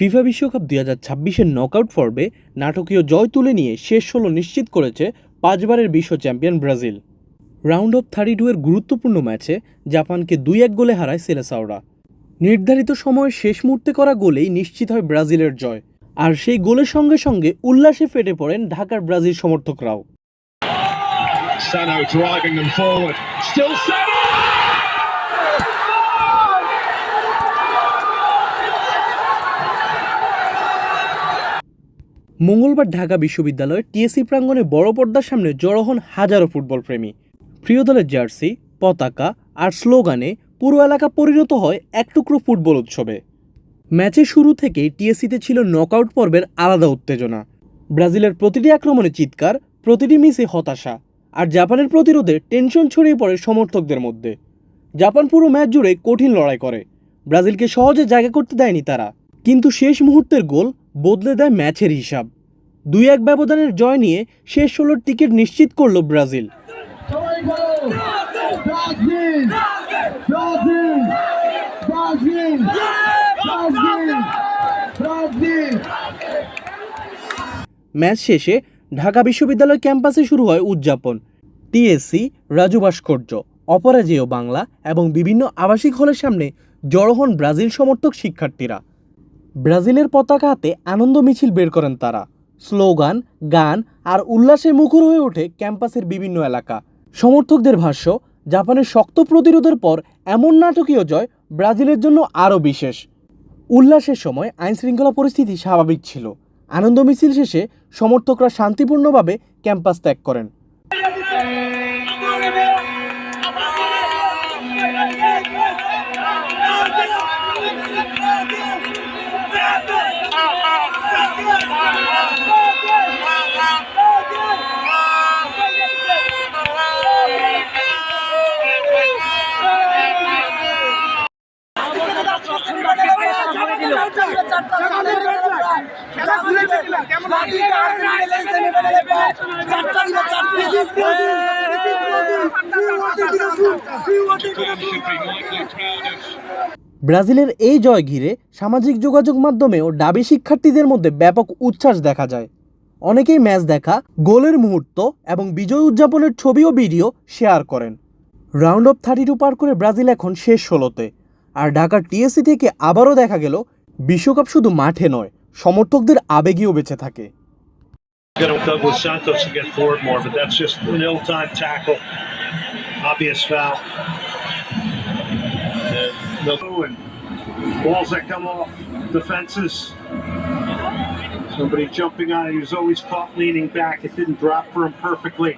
FIFA বিশ্বকাপ 2026-এর knockout পর্বে নাটকীয় জয় তুলে নিয়ে শেষ 16 নিশ্চিত করেছে 5 বারের বিশ্ব চ্যাম্পিয়ন ব্রাজিল। রাউন্ড অফ 32-এর গুরুত্বপূর্ণ ম্যাচে জাপানকে 2-1 গোলে হারায় সেলেসাওরা। নির্ধারিত সময়ের শেষ মুহূর্তে করা গোলেই নিশ্চিত হয় ব্রাজিলের জয়, আর সেই গোলের সঙ্গে সঙ্গে উল্লাসে ফেটে পড়েন ঢাকার ব্রাজিল সমর্থকরাও। মঙ্গলবার ঢাকা বিশ্ববিদ্যালয়ের টিএসসি প্রাঙ্গণে বড় পর্দার সামনে জড়ো হন হাজারো ফুটবল প্রেমী। প্রিয় দলের জার্সি, পতাকা আর স্লোগানে পুরো এলাকা পরিণত হয় এক টুকরো ফুটবল উৎসবে। ম্যাচের শুরু থেকেই টিএসসিতে ছিল নকআউট পর্বের আলাদা উত্তেজনা। ব্রাজিলের প্রতিটি আক্রমণে চিৎকার, প্রতিটি মিসে হতাশা, আর জাপানের প্রতিরোধে টেনশন ছড়িয়ে পড়ে সমর্থকদের মধ্যে। জাপান পুরো ম্যাচ জুড়ে কঠিন লড়াই করে, ব্রাজিলকে সহজে জায়গা করতে দেয়নি তারা। কিন্তু শেষ মুহূর্তের গোল বদলে দেয় ম্যাচের হিসাব। 2-1 ব্যবধানের জয় নিয়ে শেষ 16-র টিকিট নিশ্চিত করল ব্রাজিল। ম্যাচ শেষে ঢাকা বিশ্ববিদ্যালয় ক্যাম্পাসে শুরু হয় উদযাপন। টিএসসি, রাজু ভাস্কর্য, অপরাজেয় বাংলা এবং বিভিন্ন আবাসিক হলের সামনে জড়ো হন ব্রাজিল সমর্থক শিক্ষার্থীরা। ব্রাজিলের পতাকা হাতে আনন্দ মিছিল বের করেন তারা। স্লোগান, গান আর উল্লাসে মুখর হয়ে ওঠে ক্যাম্পাসের বিভিন্ন এলাকা। সমর্থকদের ভাষ্য, জাপানের শক্ত প্রতিরোধের পর এমন নাটকীয় জয় ব্রাজিলের জন্য আরও বিশেষ। উল্লাসের সময় আইনশৃঙ্খলা পরিস্থিতি স্বাভাবিক ছিল। আনন্দ মিছিল শেষে সমর্থকরা শান্তিপূর্ণভাবে ক্যাম্পাস ত্যাগ করেন। ব্রাজিলের এই জয় ঘিরে সামাজিক যোগাযোগ মাধ্যমেও ডাবি শিক্ষার্থীদের মধ্যে ব্যাপক উচ্ছ্বাস দেখা যায়। অনেকেই ম্যাচ দেখা, গোলের মুহূর্ত এবং বিজয় উদযাপনের ছবি ও ভিডিও শেয়ার করেন। রাউন্ড অফ 32 পার করে ব্রাজিল এখন শেষ 16-তে, আর ঢাকার টিএসসি থেকে আবারও দেখা গেল বিশ্বকাপ শুধু মাঠে নয়, সমর্থকদের আবেগেও বেঁচে থাকে। Douglas Santos to get forward more, but that's just an ill-timed tackle. Obvious foul. And balls that come off defenses. Somebody jumping on it. He was always caught leaning back. It didn't drop for him perfectly.